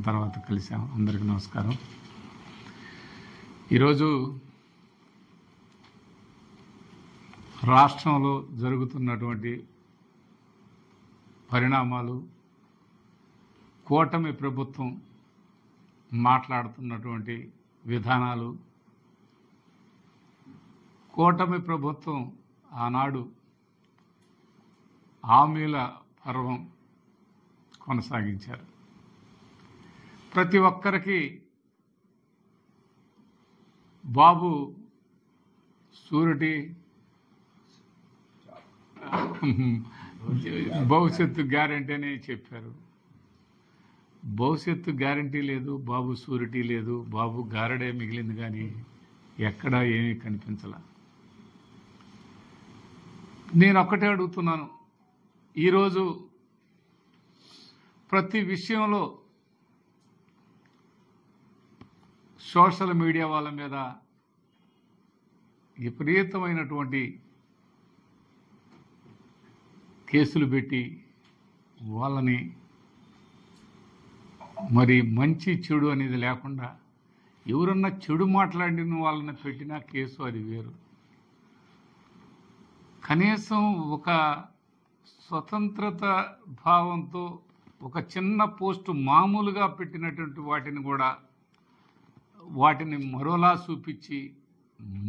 తర్వాత కలిసాం. అందరికీ నమస్కారం. ఈరోజు రాష్ట్రంలో జరుగుతున్నటువంటి పరిణామాలు, కూటమి ప్రభుత్వం మాట్లాడుతున్నటువంటి విధానాలు, కూటమి ప్రభుత్వం ఆనాడు హామీల పర్వం కొనసాగించారు. ప్రతి ఒక్కరికి బాబు షూరిటీ, భవిష్యత్తు గ్యారంటీ అని చెప్పారు. భవిష్యత్తు గ్యారంటీ లేదు, బాబు షూరిటీ లేదు, బాబు గారడే మిగిలింది, కానీ ఎక్కడా ఏమీ కనిపించలా. నేను ఒక్కటే అడుగుతున్నాను, ఈరోజు ప్రతి విషయంలో సోషల్ మీడియా వాళ్ళ మీద విపరీతమైనటువంటి కేసులు పెట్టి వాళ్ళని మరి మంచి చెడు అనేది లేకుండా ఎవరన్నా చెడు మాట్లాడిన వాళ్ళని పెట్టినా కేసు అది వేరు. కనీసం ఒక స్వతంత్రత భావంతో ఒక చిన్న పోస్టు మామూలుగా పెట్టినటువంటి వాటిని మరోలా చూపించి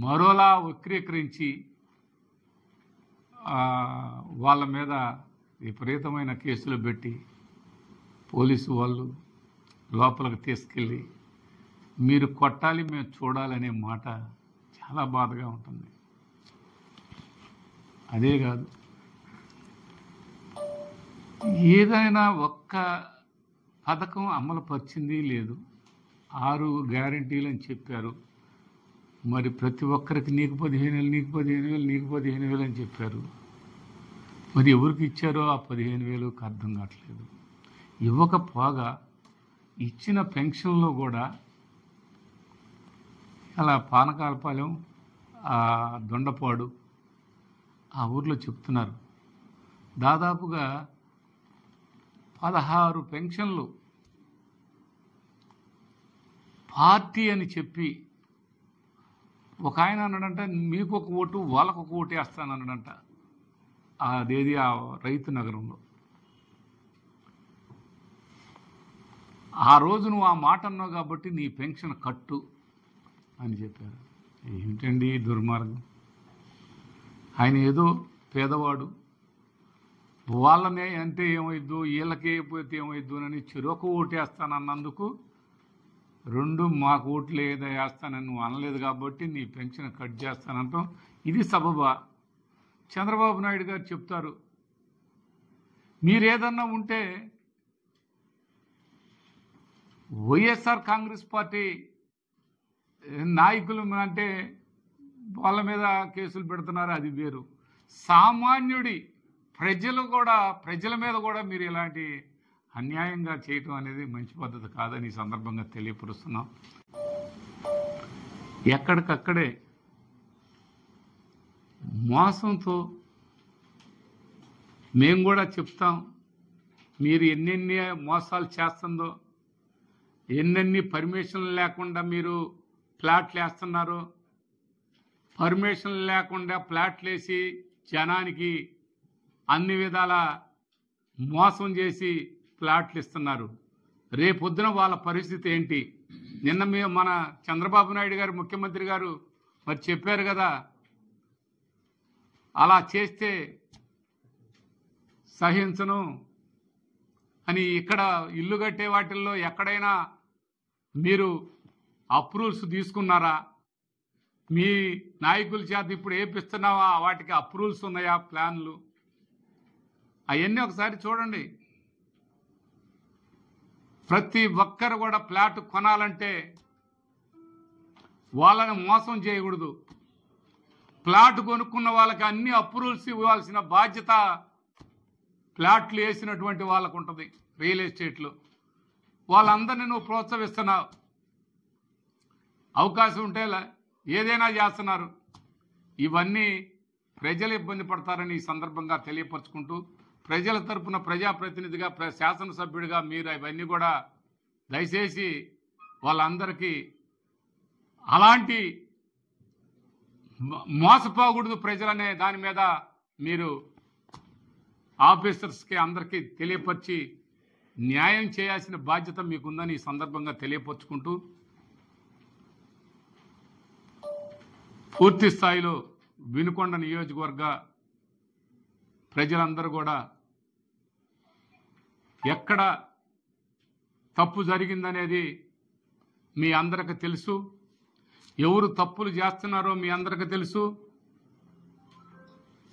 మరోలా వక్రీకరించి వాళ్ళ మీద విపరీతమైన కేసులు పెట్టి పోలీసు వాళ్ళు లోపలికి తీసుకెళ్ళి మీరు కొట్టాలి మేము చూడాలనే మాట చాలా బాధగా ఉంటుంది. అదే కాదు, ఏదైనా ఒక్క పథకం అమలు పరిచింది లేదు. 6 గ్యారంటీలు అని చెప్పారు. మరి ప్రతి ఒక్కరికి నీకు 15,000, నీకు 15,000, నీకు 15,000 అని చెప్పారు. మరి ఎవరికి ఇచ్చారో ఆ 15,000కి అర్థం కావట్లేదు. ఇవ్వకపోగా ఇచ్చిన పెన్షన్లో కూడా అలా పానకాలపాలెం, దొండపాడు ఆ ఊర్లో చెప్తున్నారు, దాదాపుగా 16 పెన్షన్లు పార్టీ అని చెప్పి ఒక ఆయన అన్నాడంట, మీకు ఒక ఓటు వాళ్ళకు ఒక ఓటు వేస్తానన్నాడంట. అదేది ఆ రైతు నగరంలో. ఆ రోజు నువ్వు ఆ మాట అన్నావు కాబట్టి నీ పెన్షన్ కట్టు అని చెప్పారు. ఏమిటండి దుర్మార్గం? ఆయన ఏదో పేదవాడు, వాళ్ళనే అంటే ఏమైద్దు, వీళ్ళకే పోతే ఏమైద్దు అని చెరొక ఓటు వేస్తానన్నందుకు 2 మాకు ఓట్లు ఏదో వేస్తానని నువ్వు అనలేదు కాబట్టి నీ పెన్షన్ కట్ చేస్తానంటాం. ఇది సబబా? చంద్రబాబు నాయుడు గారు చెప్తారు, మీరేదన్నా ఉంటే వైఎస్ఆర్ కాంగ్రెస్ పార్టీ నాయకులు అంటే వాళ్ళ మీద కేసులు పెడుతున్నారు, అది వేరు. సామాన్యుడి ప్రజల మీద కూడా మీరు ఇలాంటి అన్యాయంగా చేయటం అనేది మంచి పద్ధతి కాదని ఈ సందర్భంగా తెలియపరుస్తున్నాం. ఎక్కడికక్కడే మోసంతో మేము కూడా చెప్తాం, మీరు ఎన్నెన్ని మోసాలు చేస్తుందో, ఎన్నెన్ని పర్మిషన్లు లేకుండా మీరు ప్లాట్లు వేస్తున్నారో, పర్మిషన్లు లేకుండా ప్లాట్లు వేసి జనానికి అన్ని విధాల మోసం చేసి ప్లాట్లు ఇస్తున్నారు. రేపొద్దున వాళ్ళ పరిస్థితి ఏంటి? నిన్న మన చంద్రబాబు నాయుడు గారు, ముఖ్యమంత్రి గారు మరి చెప్పారు కదా, అలా చేస్తే సహించను అని. ఇక్కడ ఇల్లు కట్టే వాటిల్లో ఎక్కడైనా మీరు అప్రూవల్స్ తీసుకున్నారా? మీ నాయకుల చేత ఇప్పుడు ఏపిస్తున్నావా? వాటికి అప్రూవల్స్ ఉన్నాయా? ప్లాన్లు అవన్నీ ఒకసారి చూడండి. ప్రతి ఒక్కరు కూడా ప్లాట్ కొనాలంటే వాళ్ళని మోసం చేయకూడదు. ప్లాట్ కొనుక్కున్న వాళ్ళకి అన్ని అప్రూవల్స్ ఇవ్వాల్సిన బాధ్యత ప్లాట్లు వేసినటువంటి వాళ్ళకు ఉంటుంది. రియల్ ఎస్టేట్లో వాళ్ళందరినీ నువ్వు ప్రోత్సహిస్తున్నావు, అవకాశం ఉంటే ఏదైనా చేస్తున్నారు. ఇవన్నీ ప్రజలు ఇబ్బంది పడతారని ఈ సందర్భంగా తెలియపరుచుకుంటూ, ప్రజల తరపున ప్రజాప్రతినిధిగా శాసనసభ్యుడిగా మీరు అవన్నీ కూడా దయచేసి వాళ్ళందరికీ అలాంటి మోసపోకూడదు ప్రజలనే దాని మీద మీరు ఆఫీసర్స్కి అందరికీ తెలియపరిచి న్యాయం చేయాల్సిన బాధ్యత మీకుందని ఈ సందర్భంగా తెలియపరుచుకుంటూ పూర్తి స్థాయిలో వినుకొండ నియోజకవర్గ ప్రజలందరూ కూడా ఎక్కడ తప్పు జరిగిందనేది మీ అందరికీ తెలుసు. ఎవరు తప్పులు చేస్తున్నారో మీ అందరికీ తెలుసు.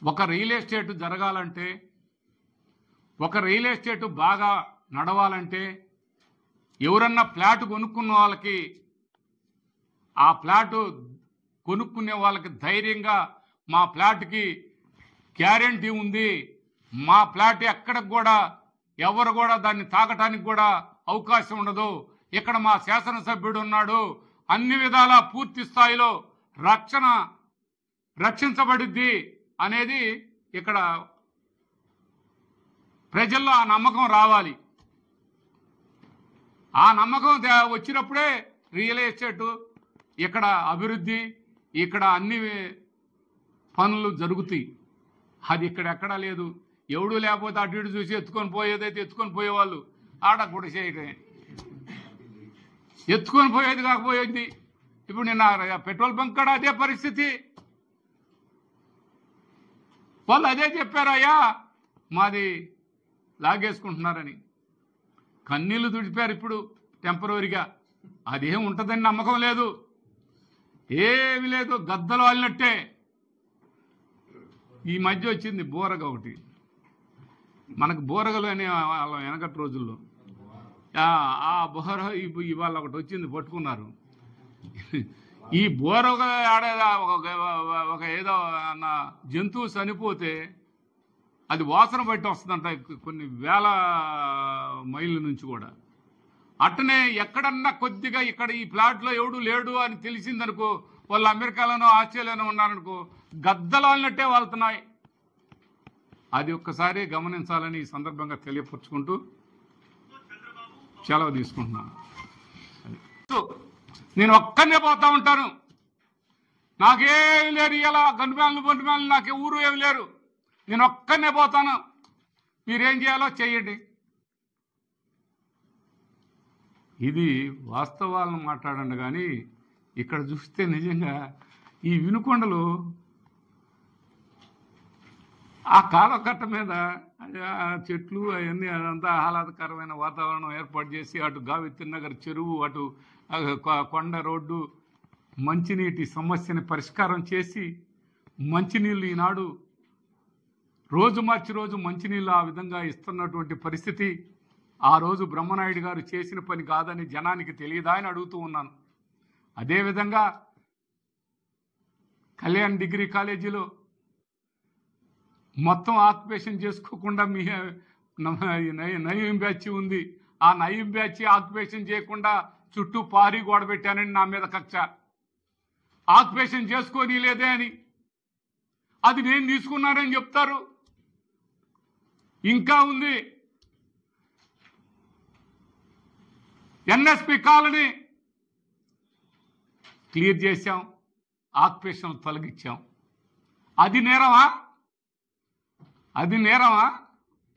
ఒక రియల్ ఎస్టేట్ జరగాలంటే, ఒక రియల్ ఎస్టేట్ బాగా నడవాలంటే ఎవరన్నా ఫ్లాట్ కొనుక్కున్న వాళ్ళకి ఆ ఫ్లాట్ కొనుక్కునే వాళ్ళకి ధైర్యంగా మా ఫ్లాట్కి గ్యారెంటీ ఉంది, మా ఫ్లాట్ ఎక్కడికి కూడా ఎవరు కూడా దాన్ని తాకటానికి కూడా అవకాశం ఉండదు, ఇక్కడ మా శాసనసభ్యుడు ఉన్నాడు, అన్ని విధాలా పూర్తి స్థాయిలో రక్షించబడిద్ది అనేది ఇక్కడ ప్రజల్లో ఆ నమ్మకం రావాలి. ఆ నమ్మకం వచ్చినప్పుడే రియల్ ఎస్టేట్ ఇక్కడ అభివృద్ధి, ఇక్కడ అన్ని పనులు జరుగుతాయి. అది ఇక్కడ ఎక్కడా లేదు. ఎవడు లేకపోతే అటు ఇటు చూసి ఎత్తుకొని పోయేదైతే ఎత్తుకొని పోయేవాళ్ళు ఆడ కూడా చేయటమే, ఎత్తుకొని పోయేది కాకపోయేది. ఇప్పుడు నిన్న పెట్రోల్ బంక్ కూడా అదే పరిస్థితి. వాళ్ళు అదే చెప్పారయ్యా, మాది లాగేసుకుంటున్నారని. కన్నీళ్లు తుడిపారు ఇప్పుడు టెంపరీగా. అదేం ఉంటుందని నమ్మకం లేదు, ఏమి లేదు, గద్దలు వాలినట్టే. ఈ మధ్య వచ్చింది బోరగ ఒకటి, మనకు బోరగలు అని వాళ్ళ వెనకటి రోజుల్లో ఆ బోర ఇవాళ ఒకటి వచ్చింది, పట్టుకున్నారు. ఈ బోరగ ఆడేదా ఒక ఏదో అన్న జంతువు చనిపోతే అది వాసన బట్టి వస్తుందంట కొన్ని వేల మైళ్ళ నుంచి కూడా. అట్టనే ఎక్కడన్నా కొద్దిగా ఇక్కడ ఈ ప్లాట్లో ఎవడు లేడు అని తెలిసిందనుకో, వాళ్ళు అమెరికాలోనో ఆస్ట్రేలియాలో ఉన్నారనుకో, గద్దలాలినట్టే వాళ్తున్నాయి. అది ఒక్కసారి గమనించాలని ఈ సందర్భంగా తెలియపరుచుకుంటూ సెలవు తీసుకుంటున్నాను. నేను ఒక్కనే పోతా ఉంటాను, నాకేం లేరు. ఇలా గంటుమేళ్ళు నాకు ఊరు ఏమి లేరు, నేను ఒక్కనే పోతాను. మీరేం చేయాలో చెయ్యండి. ఇది వాస్తవాలను మాట్లాడండి. కానీ ఇక్కడ చూస్తే నిజంగా ఈ వినుకొండలు ఆ కాలకట్ట మీద చెట్లు అవన్నీ అదంతా ఆహ్లాదకరమైన వాతావరణం ఏర్పాటు చేసి, అటు గావిత్రి నగర్ చెరువు, అటు కొండ రోడ్డు, మంచినీటి సమస్యని పరిష్కారం చేసి మంచినీళ్ళు ఈనాడు రోజు మార్చి రోజు మంచినీళ్ళు ఆ విధంగా ఇస్తున్నటువంటి పరిస్థితి ఆ రోజు బ్రహ్మనాయుడు గారు చేసిన పని కాదని జనానికి తెలియదా అని అడుగుతూ ఉన్నాను. అదేవిధంగా కళ్యాణ్ డిగ్రీ కాలేజీలో మొత్తం ఆక్యుపేషన్ చేసుకోకుండా మీ నయీం బ్యాచ్ ఉంది, ఆ నయీం బ్యాచ్ ఆక్యుపేషన్ చేయకుండా చుట్టూ పారి గోడ పెట్టానని నా మీద కక్ష. ఆక్యుపేషన్ చేసుకొని లేదే అని అది నేను తీసుకున్నానని చెప్తారు. ఇంకా ఉంది ఎన్ఎస్పి కాలనీ క్లియర్ చేశాం, ఆక్యుపేషన్ తొలగించాం. అది నేరమా? అది నేరమా?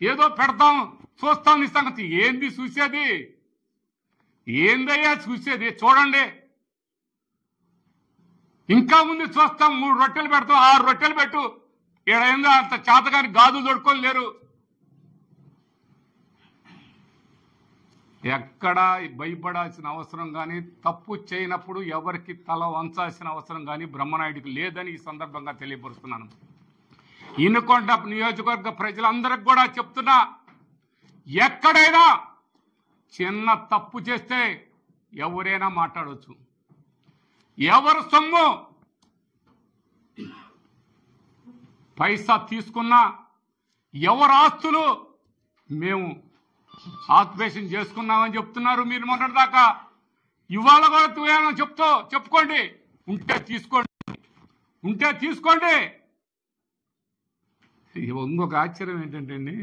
ఏదో పెడతాం చూస్తాం నీ సంగతి. ఏంది చూసేది? ఏందయ్యా చూసేది? చూడండి, ఇంకా ముందు చూస్తాం. 3 రొట్టెలు పెడతాం, 6 రొట్టెలు పెట్టు. ఇక్కడ ఏందో అంత చేతగాని గాజులు దొడుకొని లేరు. ఎక్కడా భయపడాల్సిన అవసరం కానీ, తప్పు చేయనప్పుడు ఎవరికి తల వంచాల్సిన అవసరం కానీ బ్రహ్మనాయుడికి లేదని ఈ సందర్భంగా తెలియపరుస్తున్నాను. వినుకొండ నియోజకవర్గ ప్రజలందరికి కూడా చెప్తున్నా, ఎక్కడైనా చిన్న తప్పు చేస్తే ఎవరైనా మాట్లాడవచ్చు. ఎవరు సొమ్ము పైసా తీసుకున్నా, ఎవరు ఆస్తులు మేము ఆక్యుపేషన్ చేసుకున్నామని చెప్తున్నారు మీరు మొన్నటిదాకా. ఇవాళ కూడా చెప్పుకోండి, ఉంటే తీసుకోండి. ఇంకొక ఆశ్చర్యం ఏంటంటే అండి,